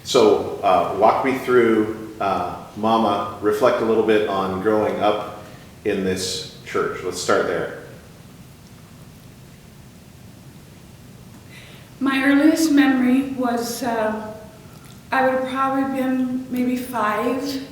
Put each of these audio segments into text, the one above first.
So walk me through, Mama, reflect a little bit on growing up in this church. Let's start there. My earliest memory was, I would have probably been maybe 5.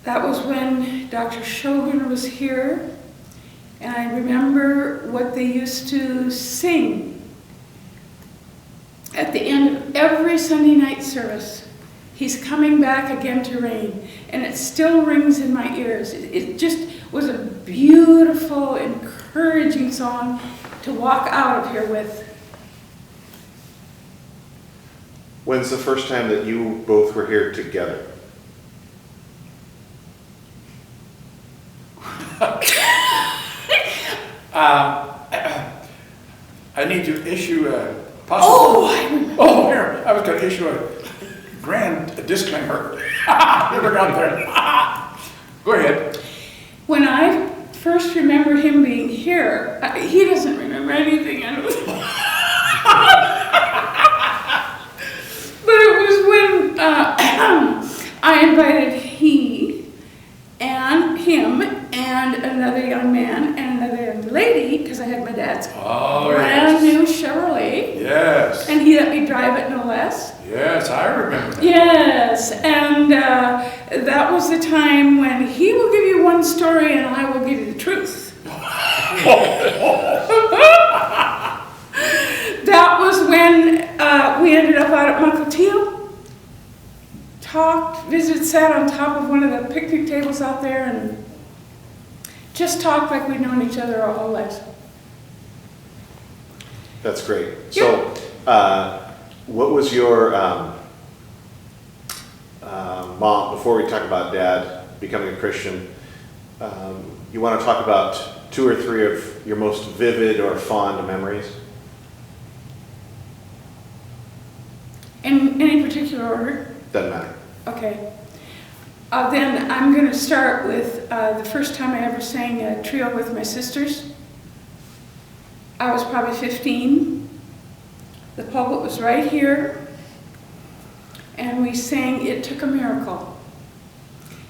That was when Dr. Shogun was here, and I remember what they used to sing at the end of every Sunday night service. He's coming back again to reign, and it still rings in my ears. It just was a beautiful, encouraging song to walk out of here with. When's the first time that you both were here together? I need to issue a possible... here. I was going to issue a grand disclaimer. Never got there. Go ahead. When I first remember him being here, he doesn't remember anything. But it was when I invited he and him and another young man and another young lady, because I had my dad's brand new Chevrolet. Yes. And he let me drive it, no less. Yes, I remember that. Yes, and that was the time when he will give you one story and I will give you the truth. That was when we ended up out at Mukilteo. Talked, visited, sat on top of one of the picnic tables out there and just talked like we'd known each other our whole lives. That's great. So, what was your mom, before we talk about Dad becoming a Christian, you want to talk about 2 or 3 of your most vivid or fond memories? In any particular order? Doesn't matter. Okay. Then I'm going to start with the first time I ever sang a trio with my sisters. I was probably 15. The pulpit was right here. And we sang It Took a Miracle.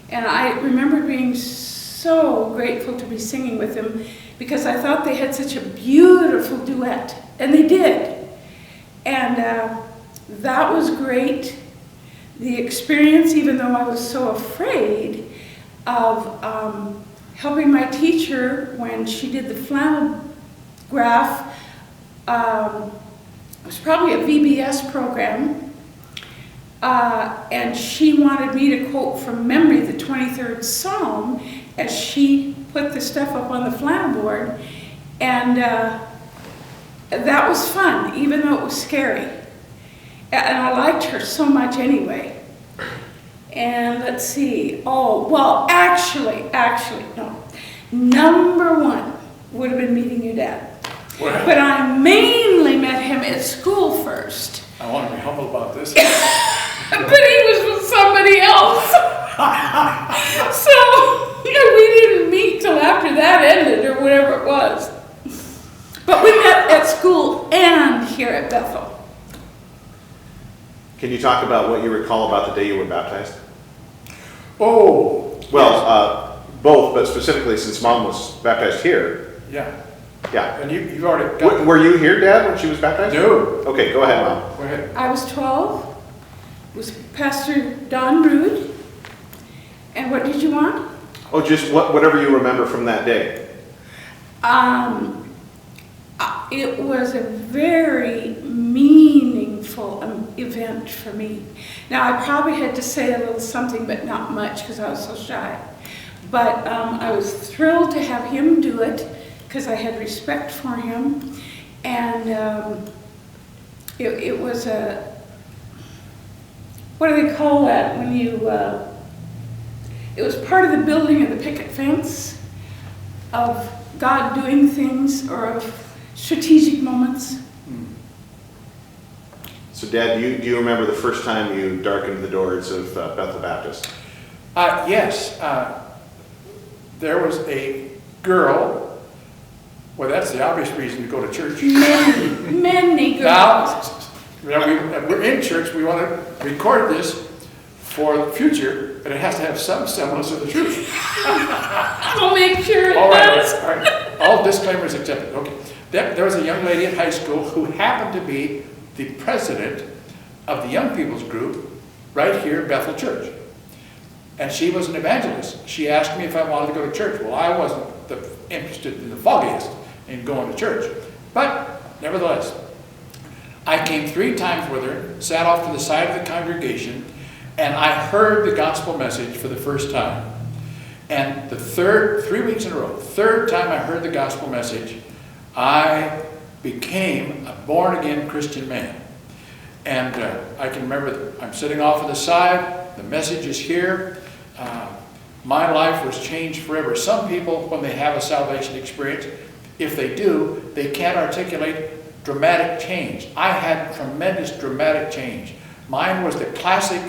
And I remember being so grateful to be singing with them because I thought they had such a beautiful duet. And they did. And that was great. The experience, even though I was so afraid of helping my teacher when she did the flannel graph, it was probably a VBS program, and she wanted me to quote from memory the 23rd Psalm as she put the stuff up on the flannel board, and that was fun, even though it was scary. And I liked her so much anyway. And let's see. Oh, well, actually, no. Number 1 would have been meeting your dad. Well, but I mainly met him at school first. I want to be humble about this. But he was with somebody else. So we didn't meet till after that ended or whatever it was. But we met at school and here at Bethel. Can you talk about what you recall about the day you were baptized? Oh. Well, both, but specifically since Mom was baptized here. Yeah. Yeah. And you've already got... Were you here, Dad, when she was baptized? No. Okay, go ahead, Mom. Go ahead. I was 12. It was Pastor Don Rood. And what did you want? Oh, just whatever you remember from that day. It was a very meaningful event for me. Now, I probably had to say a little something, but not much because I was so shy. But I was thrilled to have him do it because I had respect for him. And it was a, what do they call that when you, it was part of the building of the picket fence of God doing things or of strategic moments. So, Dad, do you remember the first time you darkened the doors of Bethel Baptist? Yes. There was a girl. Well, that's the obvious reason to go to church. Many girls. Now, We're in church, we want to record this for the future, but it has to have some semblance of the truth. I'll make sure it All right, does. all right. All disclaimers accepted. Okay. There was a young lady in high school who happened to be the president of the young people's group right here at Bethel Church. And she was an evangelist. She asked me if I wanted to go to church. Well, I wasn't interested in the foggiest in going to church. But nevertheless, I came 3 times with her, sat off to the side of the congregation, and I heard the gospel message for the first time. And the 3 weeks in a row, third time I heard the gospel message, I became a born-again Christian man. And I can remember I'm sitting off to the side, the message is here. My life was changed forever. Some people, when they have a salvation experience, if they do, they can't articulate dramatic change. I had tremendous dramatic change. Mine was the classic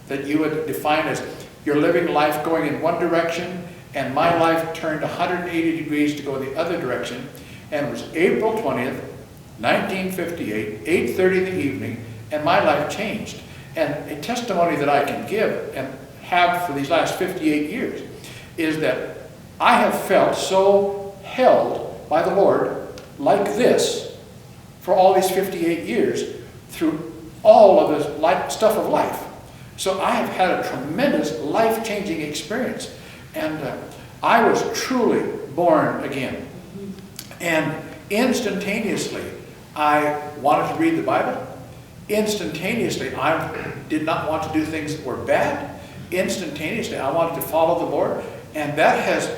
that you would define as you're living life going in one direction, and my life turned 180 degrees to go in the other direction. And it was April 20th, 1958, 8:30 in the evening, and my life changed. And a testimony that I can give and have for these last 58 years is that I have felt so held by the Lord like this for all these 58 years through all of the stuff of life. So I have had a tremendous life-changing experience, and I was truly born again. And instantaneously, I wanted to read the Bible. Instantaneously, I did not want to do things that were bad. Instantaneously, I wanted to follow the Lord. And that has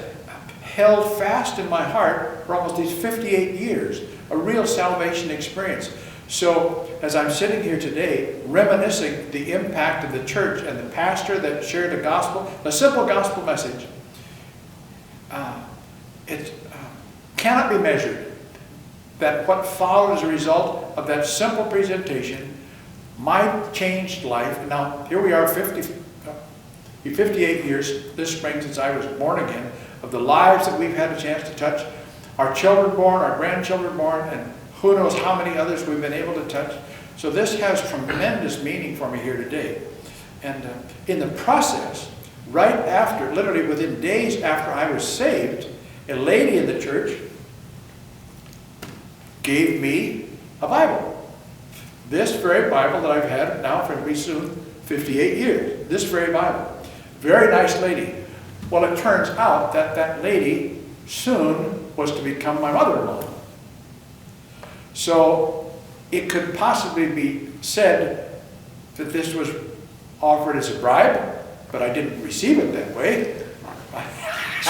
held fast in my heart for almost these 58 years, a real salvation experience. So as I'm sitting here today, reminiscing the impact of the church and the pastor that shared the gospel, a simple gospel message, it cannot be measured. That what followed as a result of that simple presentation, my changed life. Now, here we are 58 years this spring since I was born again, of the lives that we've had a chance to touch. Our children born, our grandchildren born, and who knows how many others we've been able to touch. So this has tremendous meaning for me here today. And in the process, right after, literally within days after I was saved, a lady in the church gave me a Bible. This very Bible that I've had now for at least soon 58 years. This very Bible. Very nice lady. Well, it turns out that that lady soon was to become my mother-in-law. So it could possibly be said that this was offered as a bribe, but I didn't receive it that way.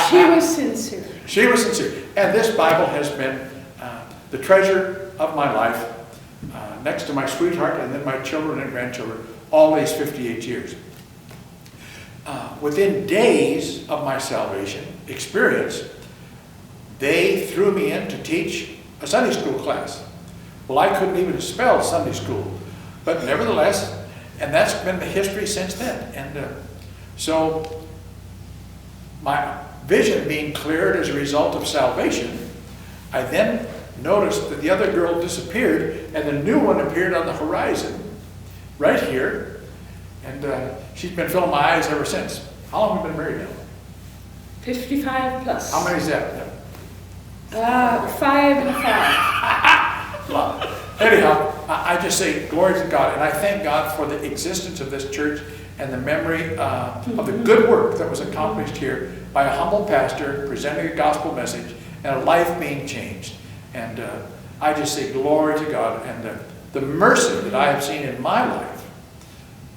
She was sincere. She was sincere. And this Bible has been the treasure of my life, next to my sweetheart and then my children and grandchildren, all these 58 years. Within days of my salvation experience, they threw me in to teach a Sunday school class. Well, I couldn't even spell Sunday school, but nevertheless, and that's been the history since then. And so my vision being cleared as a result of salvation, I then noticed that the other girl disappeared and the new one appeared on the horizon right here. And she's been filling my eyes ever since. How long have we been married now? 55 plus. How many is that? 5 and 5. Love. Anyhow, I just say glory to God, and I thank God for the existence of this church and the memory of the good work that was accomplished here by a humble pastor presenting a gospel message and a life being changed. And I just say glory to God, and the mercy that I have seen in my life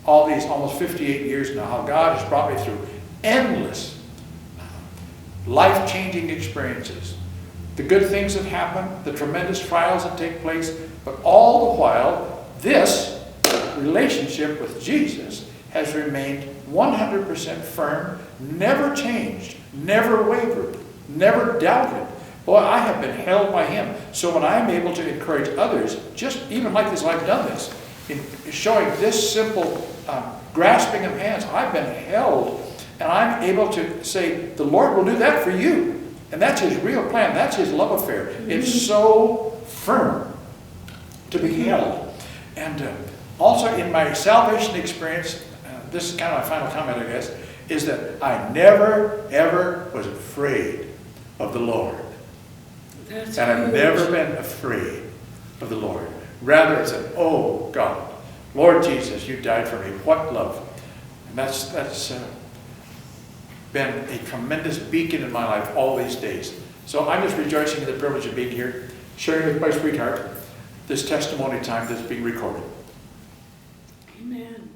all these almost 58 years now, how God has brought me through endless life-changing experiences. The good things that happen, the tremendous trials that take place, but all the while, this relationship with Jesus has remained 100% firm, never changed, never wavered, never doubted. Boy, I have been held by Him. So when I'm able to encourage others, just even like this, I've done this, in showing this simple grasping of hands, I've been held, and I'm able to say, the Lord will do that for you. And that's His real plan. That's His love affair. It's so firm to be held. And also in my salvation experience, this is kind of my final comment, I guess, is that I never, ever was afraid of the Lord. That's And I've huge. never been afraid of the Lord. Rather, I said, oh God, Lord Jesus, you died for me. What love. And that's been a tremendous beacon in my life all these days. So I'm just rejoicing in the privilege of being here, sharing with my sweetheart this testimony time that's being recorded. Amen.